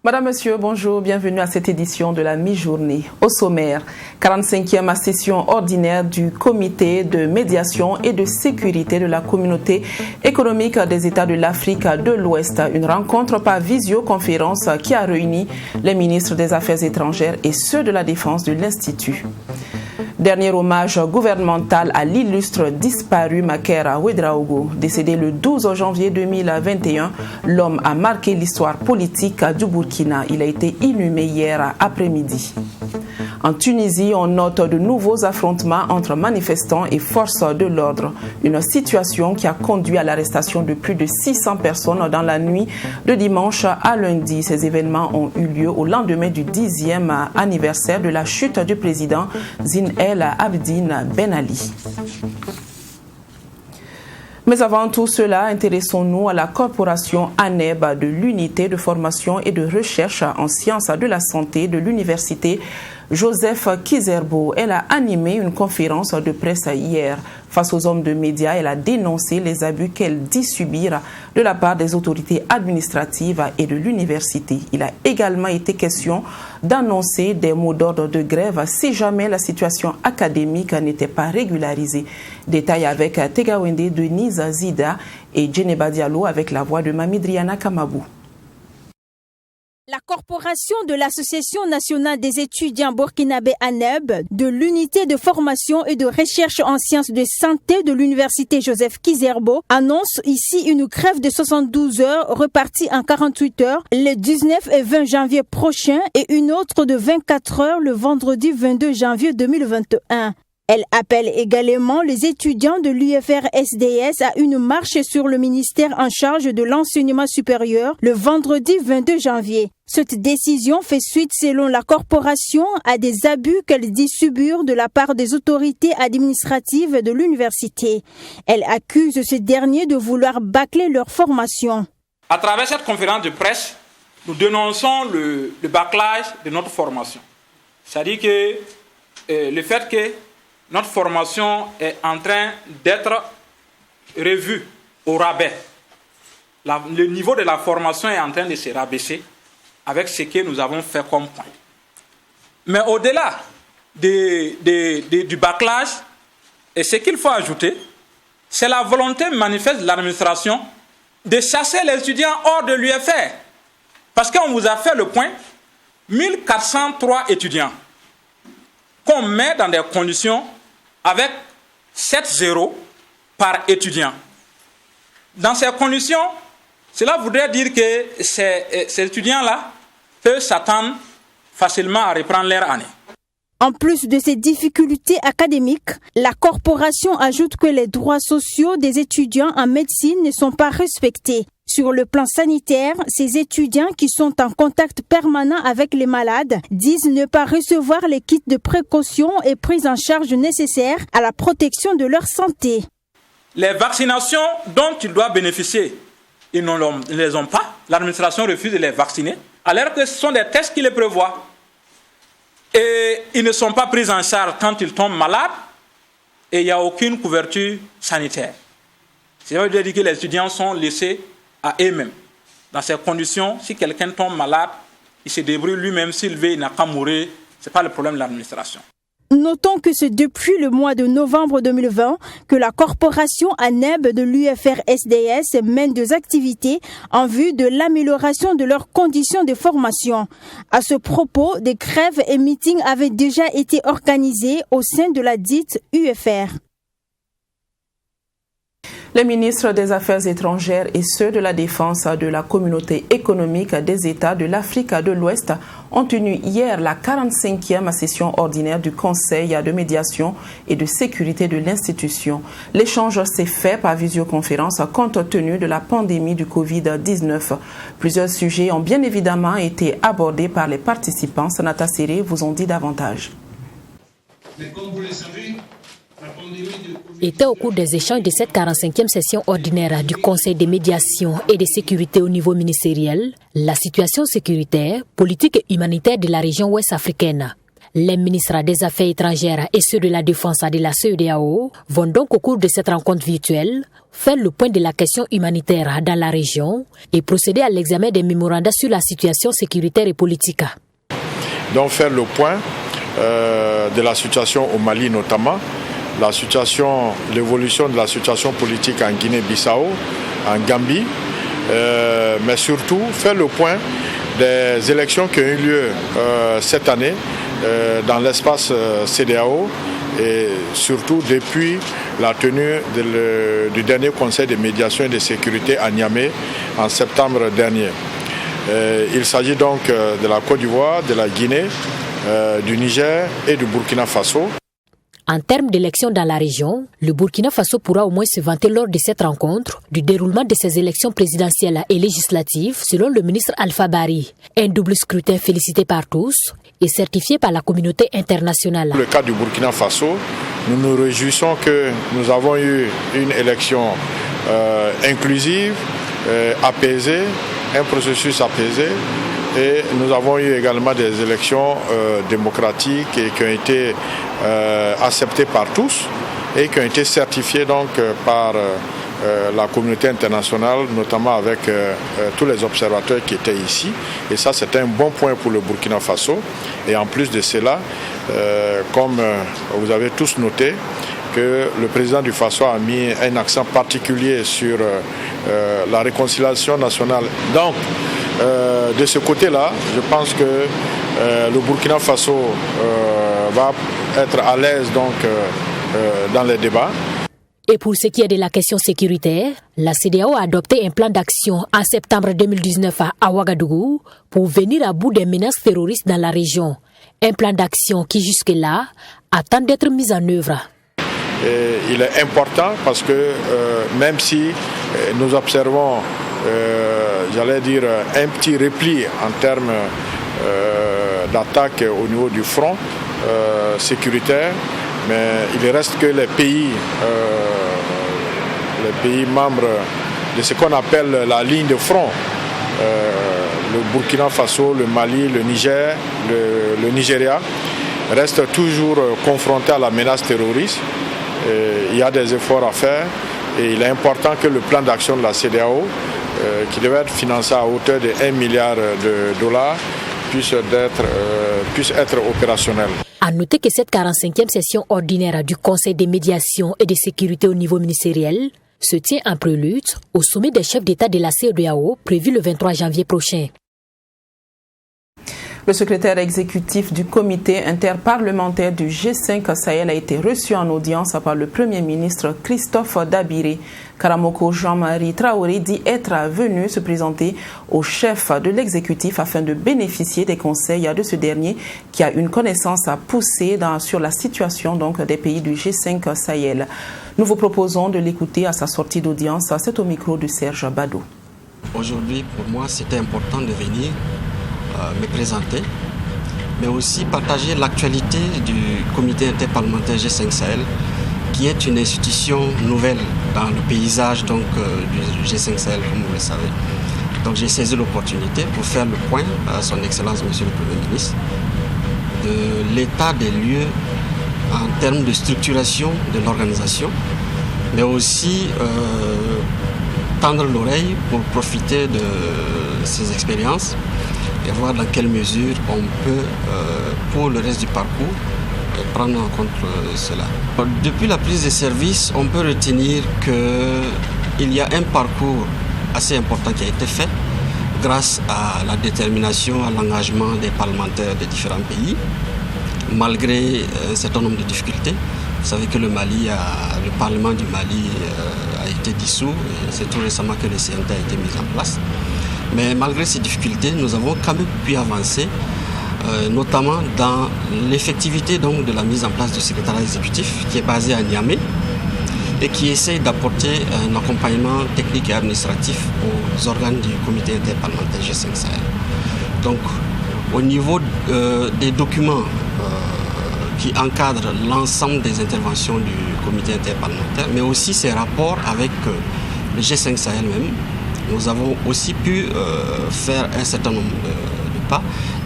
Madame, Monsieur, bonjour, bienvenue à cette édition de la mi-journée. Au sommaire, 45e session ordinaire du comité de médiation et de sécurité de la communauté économique des États de l'Afrique de l'Ouest. Une rencontre par visioconférence qui a réuni les ministres des Affaires étrangères et ceux de la Défense de l'Institut. Dernier hommage gouvernemental à l'illustre disparu Makera Ouedraogo. Décédé le 12 janvier 2021, l'homme a marqué l'histoire politique du Burkina. Il a été inhumé hier après-midi. En Tunisie, on note de nouveaux affrontements entre manifestants et forces de l'ordre. Une situation qui a conduit à l'arrestation de plus de 600 personnes dans la nuit de dimanche à lundi. Ces événements ont eu lieu au lendemain du 10e anniversaire de la chute du président Zine El Abidine Ben Ali. Mais avant tout cela, intéressons-nous à la corporation ANEB de l'unité de formation et de recherche en sciences de la santé de l'université Joseph Kizerbo. Elle a animé une conférence de presse hier. Face aux hommes de médias, elle a dénoncé les abus qu'elle dit subir de la part des autorités administratives et de l'université. Il a également été question d'annoncer des mots d'ordre de grève si jamais la situation académique n'était pas régularisée. Détail avec Tegawende Denise Zida et Djeneba Diallo avec la voix de Mamidriana Kamabou. La corporation de l'Association nationale des étudiants burkinabé ANEB, de l'unité de formation et de recherche en sciences de santé de l'université Joseph Kizerbo, annonce ici une grève de 72 heures repartie en 48 heures le 19 et 20 janvier prochain et une autre de 24 heures le vendredi 22 janvier 2021. Elle appelle également les étudiants de l'UFR-SDS à une marche sur le ministère en charge de l'enseignement supérieur le vendredi 22 janvier. Cette décision fait suite, selon la corporation, à des abus qu'elle dit subir de la part des autorités administratives de l'université. Elle accuse ces derniers de vouloir bâcler leur formation. À travers cette conférence de presse, nous dénonçons le bâclage de notre formation. C'est-à-dire que le fait que notre formation est en train d'être revue au rabais. Le niveau de la formation est en train de se rabaisser avec ce que nous avons fait comme point. Mais au-delà du bâclage, et ce qu'il faut ajouter, c'est la volonté manifeste de l'administration de chasser les étudiants hors de l'UFR. Parce qu'on vous a fait le point, 1403 étudiants qu'on met dans des conditions avec 7,0 par étudiant. Dans ces conditions, cela voudrait dire que ces étudiants-là peuvent s'attendre facilement à reprendre leur année. En plus de ces difficultés académiques, la corporation ajoute que les droits sociaux des étudiants en médecine ne sont pas respectés. Sur le plan sanitaire, ces étudiants qui sont en contact permanent avec les malades disent ne pas recevoir les kits de précaution et prise en charge nécessaires à la protection de leur santé. Les vaccinations dont ils doivent bénéficier, ils ne les ont pas. L'administration refuse de les vacciner, alors que ce sont des tests qui les prévoient. Et ils ne sont pas pris en charge quand ils tombent malades et il n'y a aucune couverture sanitaire. Ça veut dire que les étudiants sont laissés à eux-mêmes. Dans ces conditions, si quelqu'un tombe malade, il se débrouille lui-même, s'il veut, il n'a qu'à mourir. Ce n'est pas le problème de l'administration. Notons que c'est depuis le mois de novembre 2020 que la corporation ANEB de l'UFR-SDS mène des activités en vue de l'amélioration de leurs conditions de formation. À ce propos, des grèves et meetings avaient déjà été organisés au sein de la dite UFR. Les ministres des Affaires étrangères et ceux de la Défense de la communauté économique des États de l'Afrique de l'Ouest ont tenu hier la 45e session ordinaire du Conseil de médiation et de sécurité de l'institution. L'échange s'est fait par visioconférence compte tenu de la pandémie du Covid-19. Plusieurs sujets ont bien évidemment été abordés par les participants. Sanata Séré vous en dit davantage. Mais comme vous le savez, la était au cours des échanges de cette 45e session ordinaire du Conseil de médiation et de sécurité au niveau ministériel, la situation sécuritaire, politique et humanitaire de la région ouest africaine. Les ministres des Affaires étrangères et ceux de la Défense de la CEDEAO vont donc au cours de cette rencontre virtuelle faire le point de la question humanitaire dans la région et procéder à l'examen des mémorandums sur la situation sécuritaire et politique. Donc faire le point de la situation au Mali notamment, l'évolution de la situation politique en Guinée-Bissau, en Gambie, mais surtout faire le point des élections qui ont eu lieu cette année dans l'espace CEDEAO et surtout depuis la tenue du dernier conseil de médiation et de sécurité à Niamey en septembre dernier. Il s'agit donc de la Côte d'Ivoire, de la Guinée, du Niger et du Burkina Faso. En termes d'élections dans la région, le Burkina Faso pourra au moins se vanter lors de cette rencontre du déroulement de ces élections présidentielles et législatives selon le ministre Alpha Bari. Un double scrutin félicité par tous et certifié par la communauté internationale. Dans le cas du Burkina Faso, nous nous réjouissons que nous avons eu une élection inclusive, apaisée, un processus apaisé. Et nous avons eu également des élections démocratiques et qui ont été acceptées par tous et qui ont été certifiées donc par la communauté internationale, notamment avec tous les observateurs qui étaient ici. Et ça, c'est un bon point pour le Burkina Faso. Et en plus de cela, comme vous avez tous noté, que le président du Faso a mis un accent particulier sur la réconciliation nationale. Donc, de ce côté-là, je pense que le Burkina Faso va être à l'aise donc, dans les débats. Et pour ce qui est de la question sécuritaire, la CEDEAO a adopté un plan d'action en septembre 2019 à Ouagadougou pour venir à bout des menaces terroristes dans la région. Un plan d'action qui jusque-là attend d'être mis en œuvre. Et il est important parce que même si nous observons j'allais dire un petit repli en termes d'attaque au niveau du front sécuritaire, mais il reste que les pays membres de ce qu'on appelle la ligne de front, le Burkina Faso, le Mali, le Niger, le Nigeria, restent toujours confrontés à la menace terroriste. Il y a des efforts à faire et il est important que le plan d'action de la CEDEAO qui devait être financé à hauteur de 1 milliard de dollars, puisse être opérationnel. À noter que cette 45e session ordinaire du Conseil des médiations et de sécurité au niveau ministériel se tient en prélude au sommet des chefs d'État de la CEDEAO prévu le 23 janvier prochain. Le secrétaire exécutif du comité interparlementaire du G5 Sahel a été reçu en audience par le Premier ministre Christophe Dabiré. Karamoko Jean-Marie Traoré dit être venu se présenter au chef de l'exécutif afin de bénéficier des conseils de ce dernier qui a une connaissance poussée sur la situation des pays du G5 Sahel. Nous vous proposons de l'écouter à sa sortie d'audience. C'est au micro de Serge Badou. Aujourd'hui, pour moi, c'était important de venir me présenter, mais aussi partager l'actualité du comité interparlementaire G5 Sahel, qui est une institution nouvelle dans le paysage du G5 Sahel, comme vous le savez. Donc j'ai saisi l'opportunité pour faire le point à son Excellence Monsieur le Premier ministre de l'état des lieux en termes de structuration de l'organisation, mais aussi tendre l'oreille pour profiter de ces expériences et voir dans quelle mesure on peut, pour le reste du parcours, prendre en compte cela. Depuis la prise de service, on peut retenir qu'il y a un parcours assez important qui a été fait grâce à la détermination, à l'engagement des parlementaires des différents pays, malgré un certain nombre de difficultés. Vous savez que le Parlement du Mali a été dissous et c'est tout récemment que le CNT a été mis en place. Mais malgré ces difficultés, nous avons quand même pu avancer, notamment dans l'effectivité de la mise en place du secrétariat exécutif qui est basé à Niamey et qui essaye d'apporter un accompagnement technique et administratif aux organes du comité interparlementaire G5 Sahel. Donc, au niveau des documents qui encadrent l'ensemble des interventions du comité interparlementaire, mais aussi ses rapports avec le G5 Sahel même. Nous avons aussi pu faire un certain nombre de pas.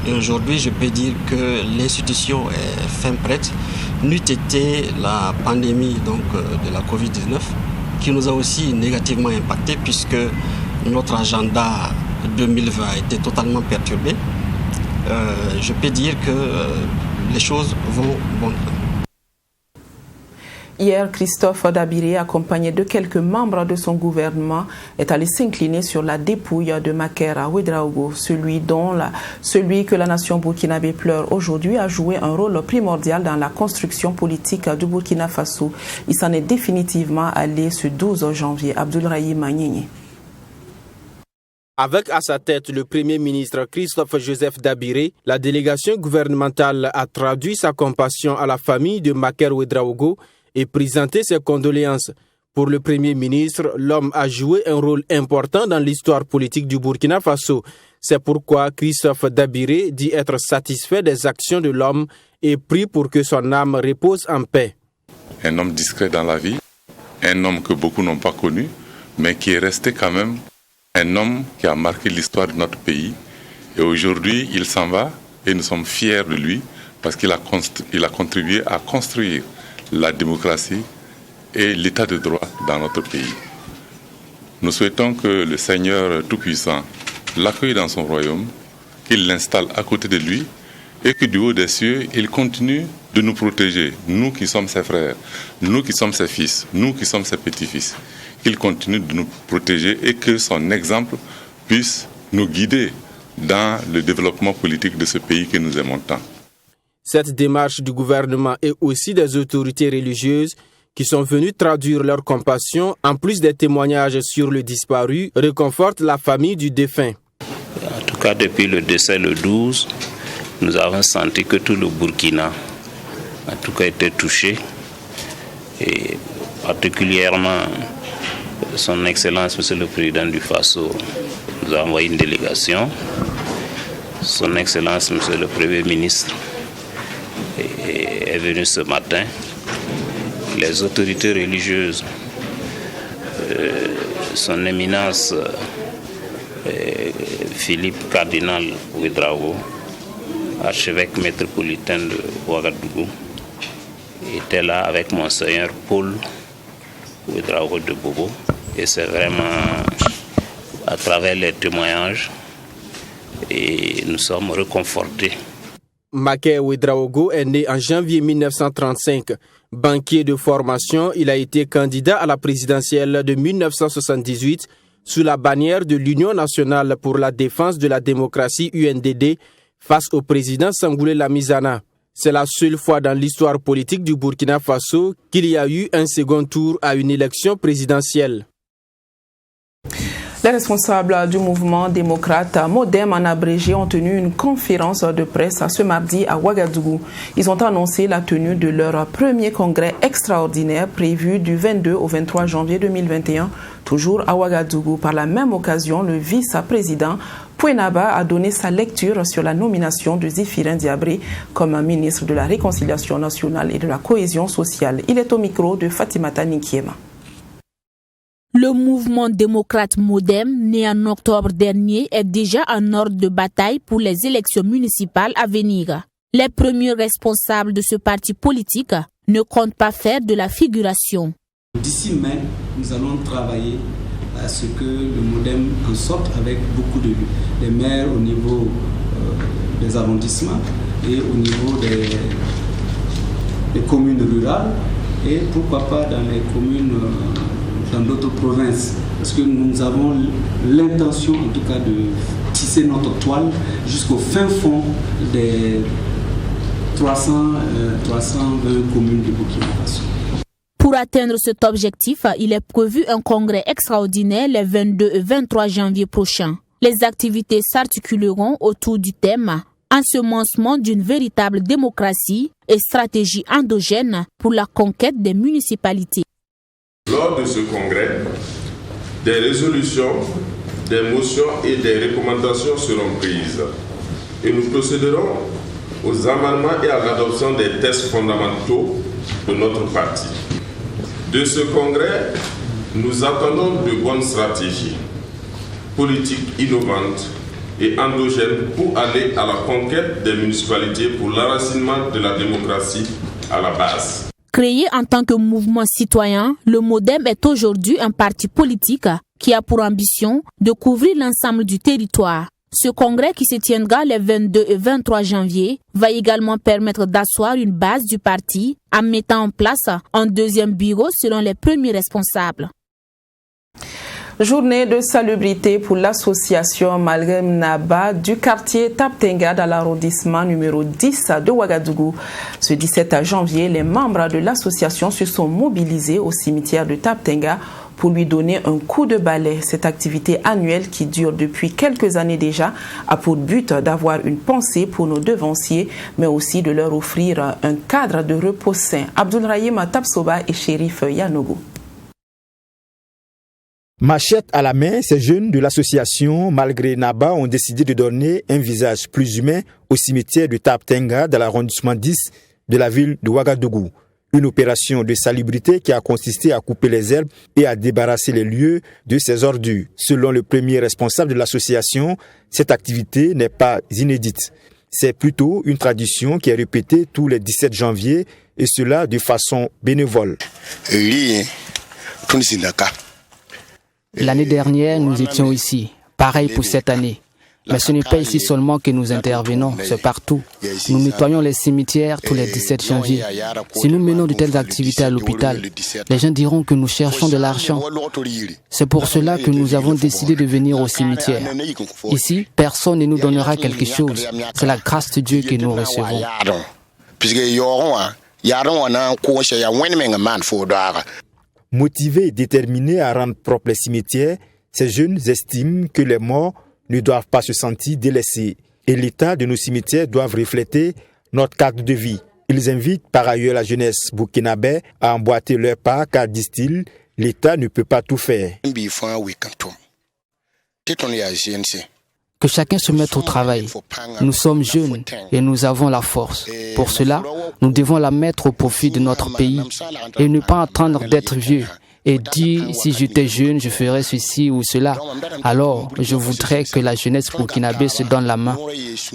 Et aujourd'hui, je peux dire que l'institution est fin prête. N'eût été la pandémie de la Covid-19, qui nous a aussi négativement impacté, puisque notre agenda 2020 a été totalement perturbé. Je peux dire que les choses vont bon train. Hier, Christophe Dabiré, accompagné de quelques membres de son gouvernement, est allé s'incliner sur la dépouille de Maker Ouedraogo, celui que la nation burkinabé pleure aujourd'hui, a joué un rôle primordial dans la construction politique du Burkina Faso. Il s'en est définitivement allé ce 12 janvier. Abdoulrahim Magnini. Avec à sa tête le Premier ministre Christophe Joseph Dabiré, la délégation gouvernementale a traduit sa compassion à la famille de Maker Ouedraogo et présenté ses condoléances. Pour le Premier ministre, l'homme a joué un rôle important dans l'histoire politique du Burkina Faso. C'est pourquoi Christophe Dabiré dit être satisfait des actions de l'homme et prie pour que son âme repose en paix. Un homme discret dans la vie, un homme que beaucoup n'ont pas connu, mais qui est resté quand même un homme qui a marqué l'histoire de notre pays. Et aujourd'hui, il s'en va et nous sommes fiers de lui parce qu'il a contribué à construire la démocratie et l'état de droit dans notre pays. Nous souhaitons que le Seigneur Tout-Puissant l'accueille dans son royaume, qu'il l'installe à côté de lui et que du haut des cieux, il continue de nous protéger, nous qui sommes ses frères, nous qui sommes ses fils, nous qui sommes ses petits-fils. Qu'il continue de nous protéger et que son exemple puisse nous guider dans le développement politique de ce pays que nous aimons tant. Cette démarche du gouvernement et aussi des autorités religieuses qui sont venues traduire leur compassion, en plus des témoignages sur le disparu, réconforte la famille du défunt. En tout cas, depuis le décès le 12, nous avons senti que tout le Burkina, en tout cas, était touché. Et particulièrement, Son Excellence, Monsieur le Président du Faso, nous a envoyé une délégation. Son Excellence, Monsieur le Premier ministre, est venu ce matin. Les autorités religieuses, son éminence Philippe Cardinal Ouedraogo, archevêque métropolitain de Ouagadougou, était là avec Monseigneur Paul Ouedraogo de Bobo. Et c'est vraiment à travers les témoignages et nous sommes réconfortés. Maker Ouedraogo est né en janvier 1935. Banquier de formation, il a été candidat à la présidentielle de 1978 sous la bannière de l'Union nationale pour la défense de la démocratie UNDD face au président Sangoulé Lamizana. C'est la seule fois dans l'histoire politique du Burkina Faso qu'il y a eu un second tour à une élection présidentielle. Les responsables du mouvement démocrate Modem en abrégé ont tenu une conférence de presse ce mardi à Ouagadougou. Ils ont annoncé la tenue de leur premier congrès extraordinaire prévu du 22 au 23 janvier 2021, toujours à Ouagadougou. Par la même occasion, le vice-président Pouenaba a donné sa lecture sur la nomination de Zéphirin Diabré comme ministre de la Réconciliation nationale et de la cohésion sociale. Il est au micro de Fatimata Ninkiema. Le mouvement démocrate Modem, né en octobre dernier, est déjà en ordre de bataille pour les élections municipales à venir. Les premiers responsables de ce parti politique ne comptent pas faire de la figuration. D'ici mai, nous allons travailler à ce que le Modem en sorte avec beaucoup de les maires au niveau des arrondissements et au niveau des communes rurales et pourquoi pas dans les communes dans d'autres provinces, parce que nous avons l'intention en tout cas de tisser notre toile jusqu'au fin fond des 320 communes du Burkina Faso. Pour atteindre cet objectif, il est prévu un congrès extraordinaire les 22 et 23 janvier prochains. Les activités s'articuleront autour du thème « Ensemencement d'une véritable démocratie et stratégie endogène pour la conquête des municipalités ». Lors de ce congrès, des résolutions, des motions et des recommandations seront prises et nous procéderons aux amendements et à l'adoption des textes fondamentaux de notre parti. De ce congrès, nous attendons de bonnes stratégies politiques innovantes et endogènes pour aller à la conquête des municipalités pour l'enracinement de la démocratie à la base. Créé en tant que mouvement citoyen, le MODEM est aujourd'hui un parti politique qui a pour ambition de couvrir l'ensemble du territoire. Ce congrès qui se tiendra les 22 et 23 janvier va également permettre d'asseoir une base du parti en mettant en place un deuxième bureau selon les premiers responsables. Journée de salubrité pour l'association Malgré Naba du quartier Taptenga dans l'arrondissement numéro 10 de Ouagadougou. Ce 17 janvier, les membres de l'association se sont mobilisés au cimetière de Taptenga pour lui donner un coup de balai. Cette activité annuelle qui dure depuis quelques années déjà a pour but d'avoir une pensée pour nos devanciers, mais aussi de leur offrir un cadre de repos sain. Abdoulrahim Tapsoba et Chérif Yanogo. Machette à la main, ces jeunes de l'association Malgré Naba ont décidé de donner un visage plus humain au cimetière de Taptenga dans l'arrondissement 10 de la ville de Ouagadougou. Une opération de salubrité qui a consisté à couper les herbes et à débarrasser les lieux de ces ordures. Selon le premier responsable de l'association, cette activité n'est pas inédite. C'est plutôt une tradition qui est répétée tous les 17 janvier et cela de façon bénévole. L'année dernière, nous étions ici. Pareil pour cette année. Mais ce n'est pas ici seulement que nous intervenons, c'est partout. Nous nettoyons les cimetières tous les 17 janvier. Si nous menons de telles activités à l'hôpital, les gens diront que nous cherchons de l'argent. C'est pour cela que nous avons décidé de venir au cimetière. Ici, personne ne nous donnera quelque chose. C'est la grâce de Dieu que nous recevons. Motivés et déterminés à rendre propre les cimetières, ces jeunes estiment que les morts ne doivent pas se sentir délaissés et l'état de nos cimetières doit refléter notre cadre de vie. Ils invitent par ailleurs la jeunesse burkinabé à emboîter leur pas car, disent-ils, l'État ne peut pas tout faire. Que chacun se mette au travail. Nous sommes jeunes et nous avons la force. Pour cela, nous devons la mettre au profit de notre pays et ne pas attendre d'être vieux et dire si j'étais jeune, je ferais ceci ou cela. Alors, je voudrais que la jeunesse burkinabé se donne la main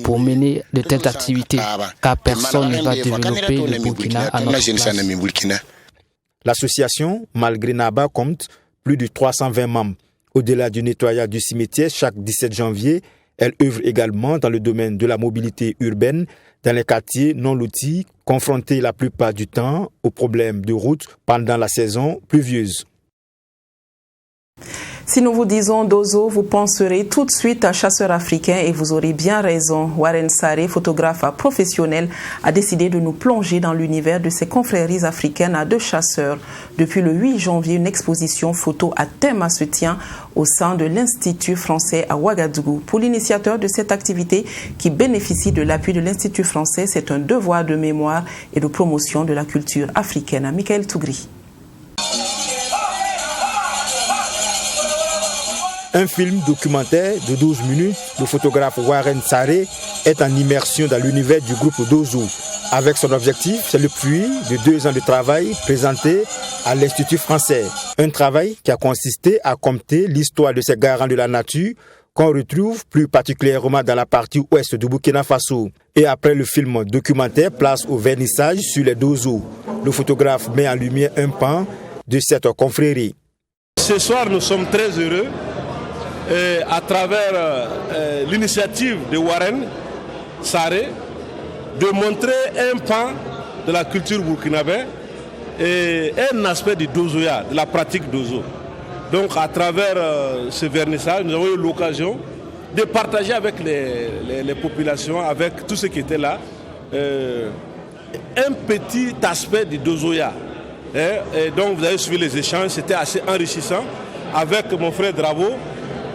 pour mener de telles activités, car personne ne va développer le Burkina à notre place. L'association Malgré Naba compte plus de 320 membres. Au-delà du nettoyage du cimetière chaque 17 janvier, elle œuvre également dans le domaine de la mobilité urbaine dans les quartiers non lotis, confrontés la plupart du temps aux problèmes de route pendant la saison pluvieuse. Si nous vous disons Dozo, vous penserez tout de suite à chasseur africain et vous aurez bien raison. Warren Saré, photographe professionnel, a décidé de nous plonger dans l'univers de ces confréries africaines de chasseurs. Depuis le 8 janvier, une exposition photo à thème se tient au sein de l'Institut français à Ouagadougou. Pour l'initiateur de cette activité qui bénéficie de l'appui de l'Institut français, c'est un devoir de mémoire et de promotion de la culture africaine. Michael Tougri. Un film documentaire de 12 minutes, le photographe Warren Saré est en immersion dans l'univers du groupe Dozo. Avec son objectif, c'est le fruit de 2 ans de travail présenté à l'Institut français. Un travail qui a consisté à compter l'histoire de ces garants de la nature qu'on retrouve plus particulièrement dans la partie ouest du Burkina Faso. Et après le film documentaire, place au vernissage sur les Dozo. Le photographe met en lumière un pan de cette confrérie. Ce soir, nous sommes très heureux à travers l'initiative de Warren Saré de montrer un pan de la culture burkinabé et un aspect du dozoya, de la pratique dozo. Donc à travers ce vernissage, nous avons eu l'occasion de partager avec les populations, avec tous ceux qui étaient là, un petit aspect du dozoya. Et donc vous avez suivi les échanges, c'était assez enrichissant avec mon frère Dravo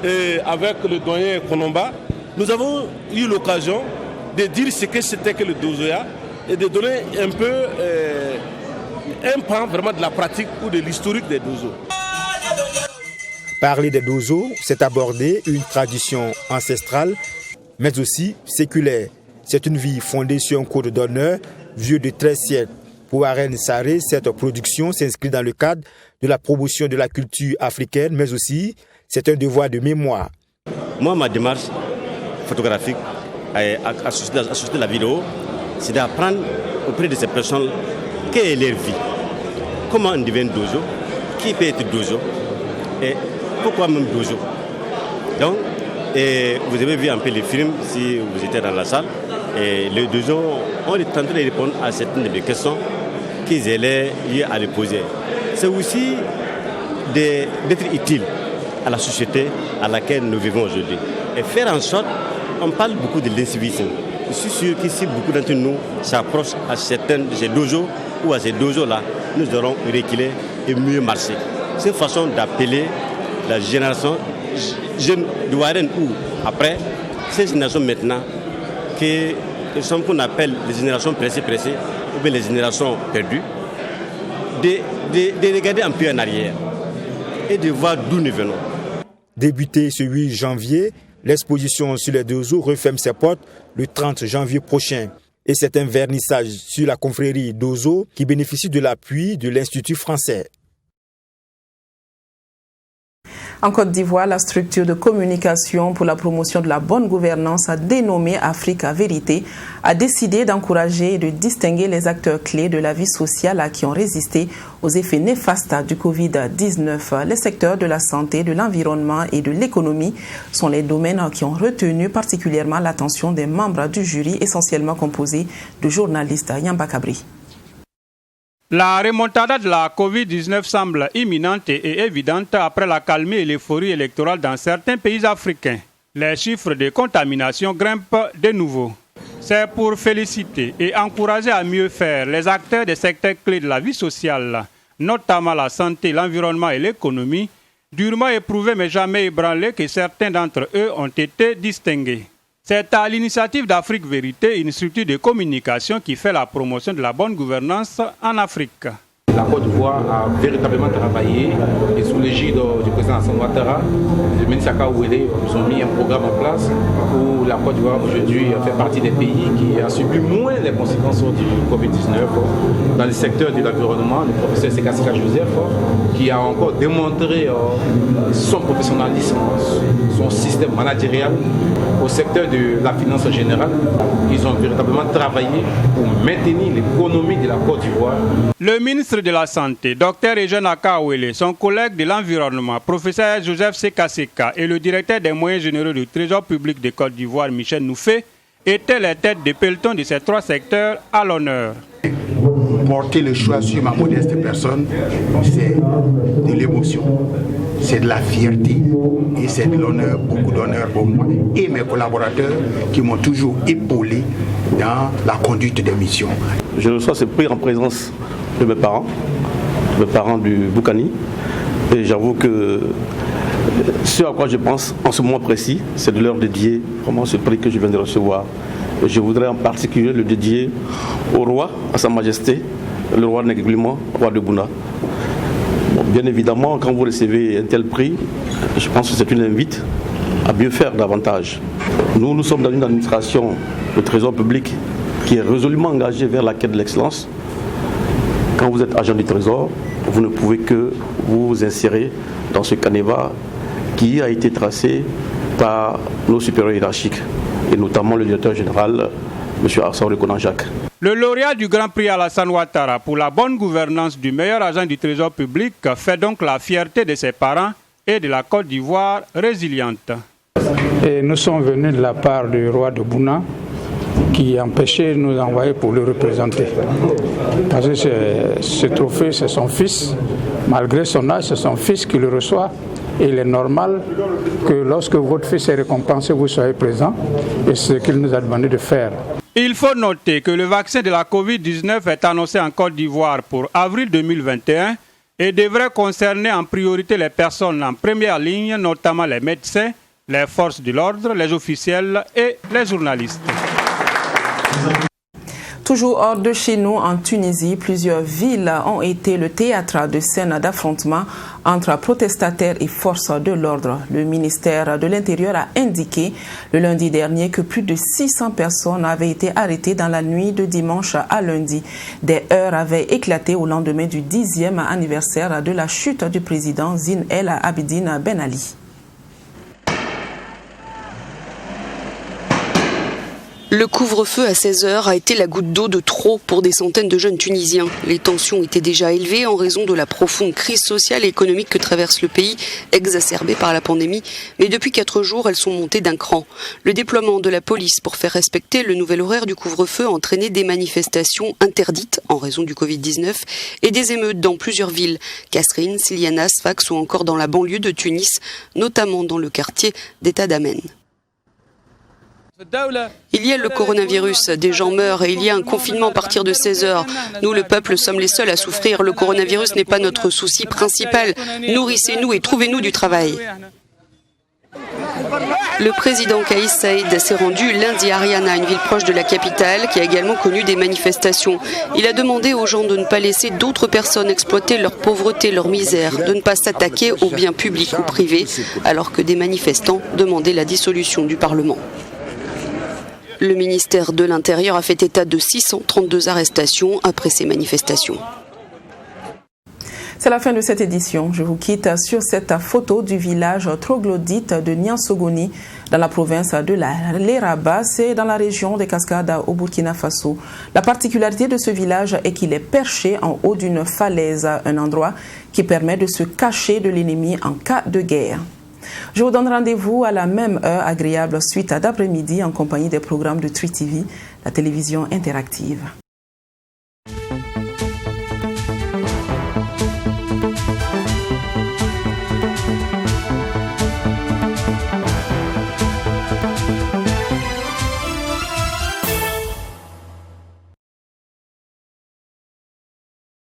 et avec le doyen Konomba. Nous avons eu l'occasion de dire ce que c'était que le dozoya et de donner un peu un pan vraiment de la pratique ou de l'historique des dozos. Parler des dozos, c'est aborder une tradition ancestrale, mais aussi séculaire. C'est une vie fondée sur un code d'honneur vieux de 13 siècles. Pour Warren Sarré, cette production s'inscrit dans le cadre de la promotion de la culture africaine, mais aussi c'est un devoir de mémoire. Moi, ma démarche photographique à susciter la vidéo, c'est d'apprendre auprès de ces personnes quelle est leur vie, comment on devient dojo, qui peut être dojo et pourquoi même dojo. Donc, vous avez vu un peu les films si vous étiez dans la salle. Et les dojo ont tenté de répondre à certaines des questions qu'ils allaient liées à les poser. C'est aussi d'être utile à la société à laquelle nous vivons aujourd'hui. Et faire en sorte, on parle beaucoup de l'incivisme. Je suis sûr qu'ici, beaucoup d'entre nous s'approchent à certains de ces dojos ou à ces dojos-là, nous aurons reculé et mieux marcher. C'est une façon d'appeler la génération jeune de Warren ou après, ces générations maintenant, que ce qu'on appelle les générations pressées ou bien les générations perdues, de regarder un peu en arrière et de voir d'où nous venons. Débutée ce 8 janvier, l'exposition sur les dojos referme ses portes le 30 janvier prochain. Et c'est un vernissage sur la confrérie dojo qui bénéficie de l'appui de l'Institut français. En Côte d'Ivoire, la structure de communication pour la promotion de la bonne gouvernance dénommée Africa Vérité a décidé d'encourager et de distinguer les acteurs clés de la vie sociale qui ont résisté aux effets néfastes du Covid-19. Les secteurs de la santé, de l'environnement et de l'économie sont les domaines qui ont retenu particulièrement l'attention des membres du jury, essentiellement composé de journalistes. Yamba Kabri. La remontada de la Covid-19 semble imminente et évidente après la calmie et l'euphorie électorale dans certains pays africains. Les chiffres de contamination grimpent de nouveau. C'est pour féliciter et encourager à mieux faire les acteurs des secteurs clés de la vie sociale, notamment la santé, l'environnement et l'économie, durement éprouvés mais jamais ébranlés, que certains d'entre eux ont été distingués. C'est à l'initiative d'Afrique Vérité, une structure de communication qui fait la promotion de la bonne gouvernance en Afrique. La Côte d'Ivoire a véritablement travaillé et sous l'égide du président Alassane Ouattara, le ministre Akaouélé, ils ont mis un programme en place où la Côte d'Ivoire aujourd'hui fait partie des pays qui a subi moins les conséquences du Covid-19 dans le secteur de l'environnement. Le professeur Sekasika Joseph qui a encore démontré son professionnalisme, son système managérial au secteur de la finance générale. Ils ont véritablement travaillé pour maintenir l'économie de la Côte d'Ivoire. Le ministre de la Santé, Dr Eugène Akaouélé, son collègue de l'environnement, professeur Joseph Sekaseka et le directeur des moyens généraux du Trésor public de Côte d'Ivoire, Michel Noufé, étaient les têtes de peloton de ces trois secteurs à l'honneur. Porter le choix sur ma modeste personne, c'est de l'émotion, c'est de la fierté et c'est de l'honneur, beaucoup d'honneur pour moi et mes collaborateurs qui m'ont toujours épaulé dans la conduite des missions. Je reçois ce prix en présence de mes parents du Boukani, et j'avoue que ce à quoi je pense en ce moment précis, c'est de leur dédier vraiment ce prix que je viens de recevoir. Et je voudrais en particulier le dédier au roi, à sa majesté, le roi Négligement, roi de Bouna. Bon, bien évidemment, quand vous recevez un tel prix, je pense que c'est une invite à mieux faire davantage. Nous sommes dans une administration, le Trésor public, qui est résolument engagée vers la quête de l'excellence. Quand vous êtes agent du Trésor, vous ne pouvez que vous insérer dans ce canevas qui a été tracé par nos supérieurs hiérarchiques, et notamment le directeur général, M. Arsène Reconnan-Jacques. Le lauréat du Grand Prix Alassane Ouattara pour la bonne gouvernance du meilleur agent du Trésor public fait donc la fierté de ses parents et de la Côte d'Ivoire résiliente. Et nous sommes venus de la part du roi de Bouna, qui empêchait de nous envoyer pour le représenter. Parce que ce trophée, c'est son fils. Malgré son âge, c'est son fils qui le reçoit. Et il est normal que lorsque votre fils est récompensé, vous soyez présent. Et c'est ce qu'il nous a demandé de faire. Il faut noter que le vaccin de la Covid-19 est annoncé en Côte d'Ivoire pour avril 2021 et devrait concerner en priorité les personnes en première ligne, notamment les médecins, les forces de l'ordre, les officiels et les journalistes. Toujours hors de chez nous, en Tunisie, plusieurs villes ont été le théâtre de scènes d'affrontements entre protestataires et forces de l'ordre. Le ministère de l'Intérieur a indiqué le lundi dernier que plus de 600 personnes avaient été arrêtées dans la nuit de dimanche à lundi. Des heurts avaient éclaté au lendemain du 10e anniversaire de la chute du président Zine El Abidine Ben Ali. Le couvre-feu à 16h a été la goutte d'eau de trop pour des centaines de jeunes Tunisiens. Les tensions étaient déjà élevées en raison de la profonde crise sociale et économique que traverse le pays, exacerbée par la pandémie. Mais depuis 4 jours, elles sont montées d'un cran. Le déploiement de la police pour faire respecter le nouvel horaire du couvre-feu a entraîné des manifestations interdites en raison du Covid-19 et des émeutes dans plusieurs villes, Kasserine, Siliana, Sfax ou encore dans la banlieue de Tunis, notamment dans le quartier d'État d'Amen. Il y a le coronavirus, des gens meurent et il y a un confinement à partir de 16h. Nous, le peuple, sommes les seuls à souffrir. Le coronavirus n'est pas notre souci principal. Nourrissez-nous et trouvez-nous du travail. Le président Kais Saïed s'est rendu lundi à Ariana, une ville proche de la capitale, qui a également connu des manifestations. Il a demandé aux gens de ne pas laisser d'autres personnes exploiter leur pauvreté, leur misère, de ne pas s'attaquer aux biens publics ou privés, alors que des manifestants demandaient la dissolution du Parlement. Le ministère de l'Intérieur a fait état de 632 arrestations après ces manifestations. C'est la fin de cette édition. Je vous quitte sur cette photo du village troglodyte de Niansogoni dans la province de l'Eraba. C'est dans la région des Cascades au Burkina Faso. La particularité de ce village est qu'il est perché en haut d'une falaise, un endroit qui permet de se cacher de l'ennemi en cas de guerre. Je vous donne rendez-vous à la même heure agréable suite à d'après-midi en compagnie des programmes de Tri TV, la télévision interactive.